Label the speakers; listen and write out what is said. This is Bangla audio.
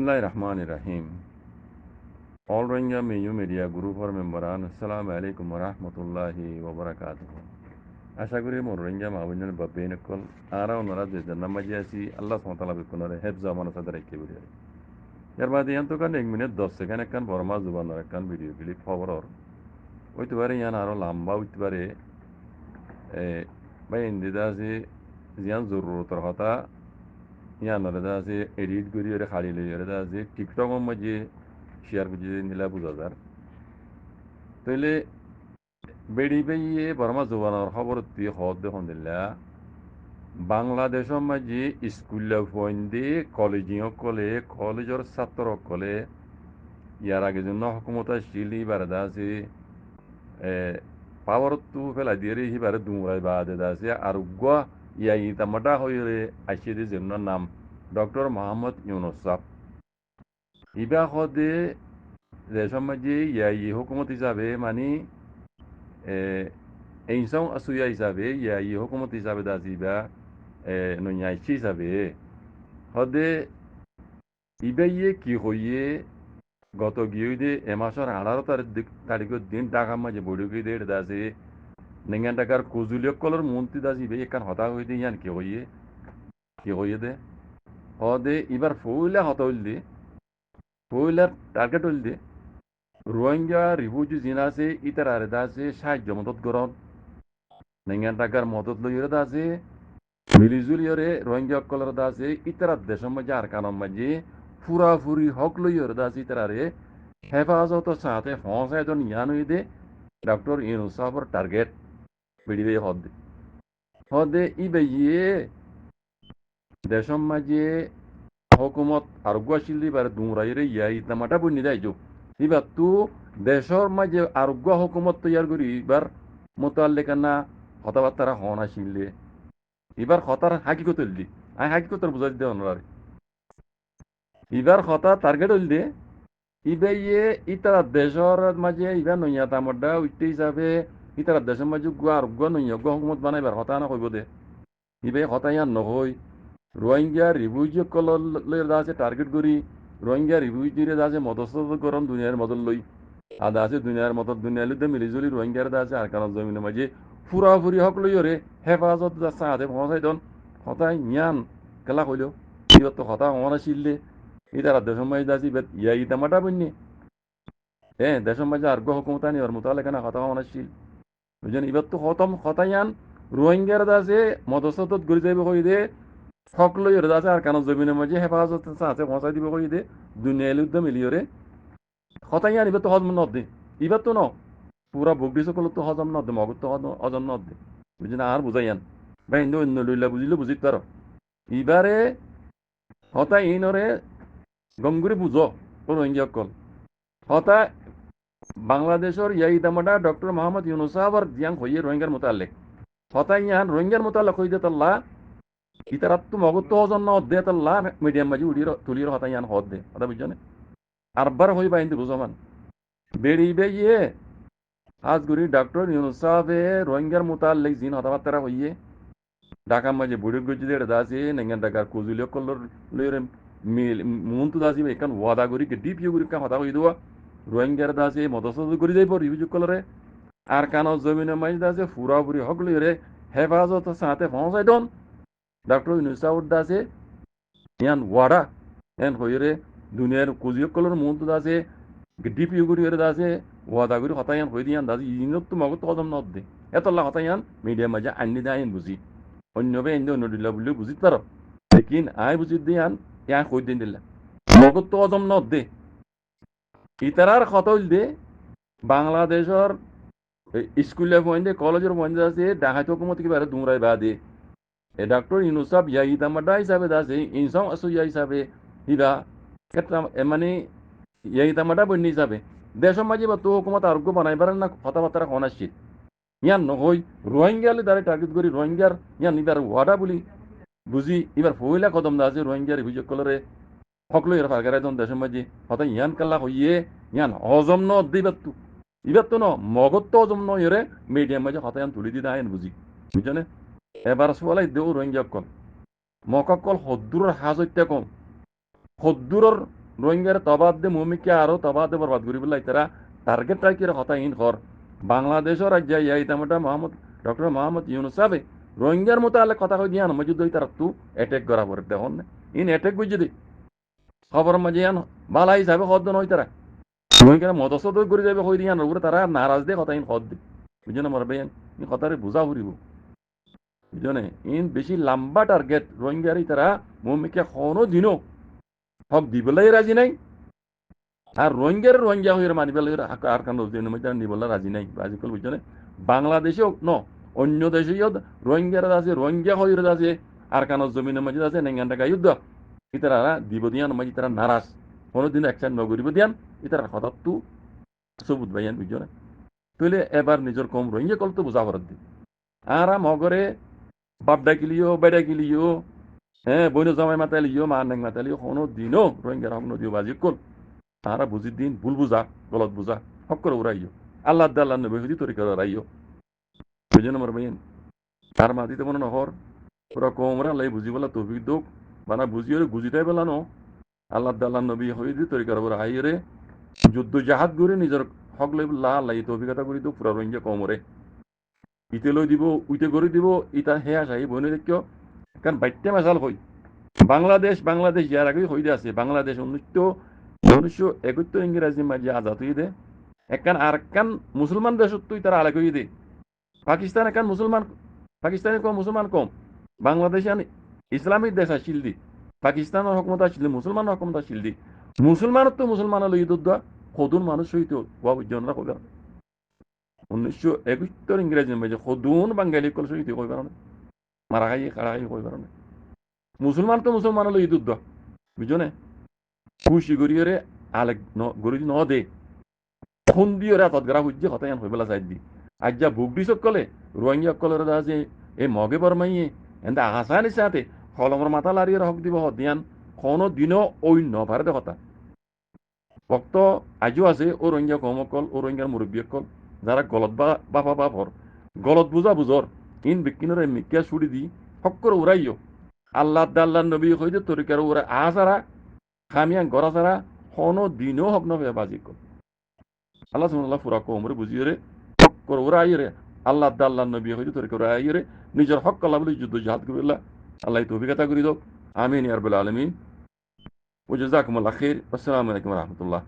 Speaker 1: Bismillahirrahmanirrahim. All Rohingya Mayu Media Group or memberan, Assalamu alaikum warahmatullahi wabarakatuh. আশা করি মোর রোহিঙ্গা মাহবুবুল বাব্বে নকল আরা ওনারা যে নামাজি আছি আল্লাহ সুবহানাহু ওয়া তাআলা বিকুনরে হেফজ আমানত সাদা রাখি বিড়ি এর বাদে ইয়ান তো কান 1 মিনিট 10 সেকেন্ড একখান বর্মা জুবানের একখান ভিডিও ক্লিপ খবরর ওইতে পারে ইয়ান আরো লম্বা হইতে পারে ভাই ইন্দিদা আছে জিয়ান জরুরতর কথা ইয়ান নরে আছে এডিট করি ওরে খালি লই ওরে আছে টিকটকের মাঝে শেয়ার করছি নিলা বুঝা যার তাইলে বেড়ি বেয়ে বর্মা জুবানোর খবর তুই হদ দেখুন দিল্লা বাংলাদেশের মাঝে স্কুল ফন্দি কলেজীয় কলে কলেজের ছাত্র কলে ইয়ার আগে জন্য হকুমত শিলি বারদা আছে পাওয়ার তু ফেলা দিয়ে হিবারে দুমরাই বাদে আছে আর গুয়া ইয়া ইতামাটা হয়ে আসিয়ে জন্য নাম ডক্টর মোহাম্মদ ইউনুস সাহ ইবা হদে দেশের মাঝে ইয়া হুকুমত হিসাবে মানে এইসব আসুয়া হিসাবে ইয়া হুকুমত হিসাবে দাসিবা নয়াইছি হিসাবে হদে ইবা ইয়ে কি হইয়ে গত গিয়ে এ মাসের 18 তারিখের দিন ঢাকা মাঝে বড়ি গিয়ে দেড় দাসে নেঙ্গান টাকার কুজুলিয়ক কলর মন্ত্রী দাসিবে এখান হতা হইতে ইয়ান কি হইয়ে দে হদে এবার ফইলা হতা হইল দে ফইলার টার্গেট হইল দে রোহিঙ্গা রিফিউজি জিন আছে ইতার আরে দাসে সাহায্য মদত গরম নেঙ্গান টাকার মদত লইরে দাসে মিলিজুলিয়রে রোহিঙ্গা কলর দাসে ইতার দেশের মাঝে আর কানম মাঝে ফুরাফুরি হক লইরে দাসে ইতার আরে হেফাজত সাথে ফসায় জন ইয়ান হইদে ডক্টর ইউনুস সাহেবের টার্গেট বিড়িবে হদে ইবে ইয়ে দেশের মাঝে হকুমত আরোগ্যশীল এবার দুমরাইরে ইয়া ইতামাটা বন্যি দেয় যো এবার তু দেশের মাঝে আরোগ্য হকুমত তৈয়ার করি এবার মোতাল্লেকানা কথাবার্তা হন আসিলে এবার কথার হাকিকত হইলি আমি হাকিকতর বুঝাই দে অনরারে এবার কথা টার্গেট হইল ইবে ইয়ে ইতারা দেশের মাঝে ইবা নইয়া তামডা উঠতে হিসাবে ইতারা দেশের মাঝে গুয়া আরোগ্য নইয়া হকুমত বানাইবার কথা না কইব দে ইবে কথা ইয়ান নহই রোহিঙ্গা রিফিউজি কলের আছে টার্গেট করি রোহিঙ্গা রিফিউজিরে আছে মদস্ত গরম দুনিয়ার মদত লই আদা আছে দুনিয়ার মদত দুনিয়া লুদে মিলিজুলি রোহিঙ্গার আছে আর কারণ জমিনের মাঝে ফুরাফুরি হক লই রে হেফাজত যাচ্ছে হাতে পৌঁছাই দন হতাই নিয়ান কেলা কইল ইবার তো হতা অনা শিললে ইতারা দেশের মাঝে আছে ইয়া ইতামাটা বন্যে দেশের মাঝে আর হকুমতা নিবার মোতালে কেনা হতা অনা শিল বুঝলেন এবার তো হতাইয়ান রোহিঙ্গার আছে মদস্ত গড়ি যাইব কই দে সকল আছে আর কারণ জমিনের মাঝে হেফাজত আছে পৌঁছাই দিব কই দে দুনিয়ার উদ্যম মিলিয়রে হতাই আনিবে তো হজম নদ দে এবার তো ন পুরা বগড়ি সকল তো হজম নদ দে মগজ তো হজম নদ দে বুঝি না আর বুঝাইয়ান ভাই অন্য লইলা বুঝিলে বুঝিত পারো এবারে হতাই ইনরে গঙ্গুরি বুঝো রোহিঙ্গা কল হতা বাংলাদেশের ইয়াই দামাডা ডক্টর মোহাম্মদ ইউনুস সাহাবার জিয়াং হইয়ে রোহিঙ্গার মোতালেক হতাই ইয়ান রোহিঙ্গার মোতালেক হইতে তাল্লা ইতারাত তো মগত তো হজন নদ দে তাল্লা মিডিয়াম মাঝে উড়িয়ে তুলিয়ে হতাই ইয়ান হদ দে কথা বুঝছো আরবার হই বাইন্দি বুঝমান বেড়িবে ইয়ে আজগুরি ডক্টর ইউনুস সাহেবে রোহিঙ্গার মোতালেক জিন হতাবার্তারা হইয়ে ঢাকা মাঝে বুড়ি গজি দেড় দাসে নেঙ্গান ঢাকার কুজুলিও কল্লর লইরে মুন্তু দাসি এখান ওয়াদা করি ডিপ ইউ করি হতা হই দেওয়া রোহিঙ্গার দাসে মদসদ করি যাইব রিভিউ কলরে আর কানো জমিনের মাঝে দাসে ফুরাফুরি হক লইরে হেফাজত সাথে পৌঁছাই দন ডক্টর ইউনুস সাহেব দাসে ইয়ান ওয়াডা এন হইরে দুনিয়ার কুজিও কলর মুন্তু দাসে ডিপ ইউ করি দাসে ওয়াদা করি হতায়ান হই দিয়ান দাসে ইনত তো মগত হজম নদ দে এতলা হতায়ান মিডিয়ার মাঝে আনি দেয় বুঝি অন্যবে অন্য দিলা বলে বুঝিত পারো লেকিন আয় বুঝি দিয়ান ইয়া কই দিন দিলা মগত তো হজম নদ দে ইতারার কথা হইল দে বাংলাদেশের স্কুলে পয়েন্টে কলেজের পয়েন্টে আছে ডাহাই হকুমত কি বারে দুমরাই বাদে ডক্টর ইউনুস সাহেব ইয়া ইতামাডা হিসাবে দাসে ইনসাম আসুয়া হিসাবে হিরা ক্ষেত্রে মানে ইয়া ইতামাডা বন্যি হিসাবে দেশের মাঝে বা তো হকুমত আরোগ্য বানাইবার না কথাবার্তা হনাশিল ইয়ান নহই রোহিঙ্গালে দ্বারা টার্গেট করি রোহিঙ্গার ইয়ান ইবার ওয়াডা বলি বুঝি এবার ফইলা কদম দা আছে রোহিঙ্গার অভিযোগ কলরে সকলো এর ফারগারাই দন দেশের মাঝে হতা ইয়ান কাল্লা হইয়ে ইয়ান হজম ন ইবার তো ন মগত তো হজম ন ইরে মিডিয়াম মাঝে হতা ইয়ান তুলি দিদা আইন বুঝি বুঝছনে এবার সোয়ালাই দেও রোহিঙ্গা কল মকক কল হদ্দুরের হাজ হত্যা কম হদ্দুরের রোহিঙ্গার তবাদ দে মুমিকে আরো তবাদ দে বরবাদ করি বলে তারা টার্গেট রাখিয়ে কথা ইন কর বাংলাদেশের রাজ্য ইয়া ইতামটা মোহাম্মদ ডক্টর মোহাম্মদ ইউনুস সাহেব রোহিঙ্গার মতো আলে কথা কই দিয়া মজুদ হই তারা তু অ্যাটাক করা পড়ে দেখুন ইন অ্যাটাক বুঝে দি খবর মাঝে ইয়ান বালা হিসাবে হদ নয় তারা রোহিঙ্গার মদসদ করে যাবে হই দিয়ান ওপরে তারা নারাজ দে কথা ইন হদ দে বুঝে না মরবে ইন কথারে বুঝা ফুরিব বুঝনে ইন বেশি লম্বা টার্গেট রোহিঙ্গার তারা মুমিকে কোনো দিনও হক দিবলাই রাজি নাই আর রোহিঙ্গা হয়ে মানিবেল আর কান নিবলা রাজি নাই আজিকাল বুঝছো বাংলাদেশেও ন অন্য দেশেও রোহিঙ্গারা আছে রোহিঙ্গা হয়ে আছে আর কানো জমিনের মাঝে আছে নেঙ্গান টাকা যুদ্ধ ইতারা দিব দিয়ান মাঝে তারা নারাজ কোনোদিন একসাথ নগরিব দিয়ান ইতারা হঠাৎ তু সবুত ভাইয়ান বুঝছো না তুইলে এবার নিজের কম রোহিঙ্গা কল তো বোঝা করার দি আর মগরে বাপ ডাকিলিও বেড়া গিলিও হ্যাঁ বইন জামাই মাতালিও মা নেং মাতালিও কোনো দিনও রোহিঙ্গার হক নদীও বাজি কল তারা বুঝি দিন ভুল বুঝা গলত বুঝা হক করে উড়াইও আল্লাহ নবী হুদি তরিকা উড়াইও বুঝে নম্বর ভাইয়েন তার মাটিতে মনে নহর পুরা কোমরা লাই বুঝি বলা তৌফিক দোক বানা বুঝিও গুজিটাই বেলা নো আল্লাহ নবী হুদি তরিকার উপর আইরে যুদ্ধ জাহাজ করে নিজের হক লাই লাই তৌফিকতা করি তো পুরা রোহিঙ্গা কমরে ইতে লই দিব উইতে করে দিব ইটা হেয়া চাই বইনে দেখিও কারণ বাইতে মাসাল হই বাংলাদেশ ইয়ার আগে হইতে আছে বাংলাদেশ 1971 ইংরেজি মাঝে আজাদ হয়ে দে একখান আর একখান মুসলমান দেশ তুই তারা আলাগ হয়ে দে পাকিস্তান একখান পাকিস্তানের কম মুসলমান কম বাংলাদেশ ইসলামিক দেশ আসিল দি পাকিস্তানের হকমত আসিল মুসলমান হকমত আসিল দি মুসলমানত তো মুসলমান লই দুধ সদুন মানুষ হইতো জনরা কইবার 1971 ইংরেজি মাঝে সদুন বাঙালি কল সহিত কইবার মারা খাই কারা খাই কইবার মুসলমান তো মুসলমান লই দুধ বুঝো না খুশি গরিয়রে আলেক গরি ন দে খুন দিয়ে তৎগরা হুজ্জে কথা ইয়ান হইবেলা চাই দি আজ যা বুক দিছ কলে রোহিঙ্গা কলের যে এই মগে বরমাইয়ে এন্দা আসানি সাথে কলমর মাথা লারিয়ে হক দিব দিয়ান কোনো দিনও ওই নভারে কথা ভক্ত আজও আছে ও রোহিঙ্গা কমকল ও রোহিঙ্গার মুরব্বী কল যারা গলত বাপা বাপর গলত বুঝর ইন বিকিনের মিকিয়া ছুড়ি দি হক করে উড়াইও আল্লাহ নবী হইতে তরিকার উড়া আসারা খামিয়ান গড়া ছাড়া কোনো দিনও হক নবে বাজি কল আল্লাহ সুবহানাল্লাহ পুরা কোমরে বুঝিয়ে রে হক করে ওরা আইরে আল্লাহ নবী হইতে তরিকার উড়া আইরে নিজের হক কল্লা বলে যুদ্ধ জাহাদ করিলা আল্লাহ তৌফিকতা করি দোক আমিন ইয়া রাব্বাল আলামিন ওয়া জাযাকুমুল্লাহ খাইর আসসালামু আলাইকুম ওয়া রাহমাতুল্লাহ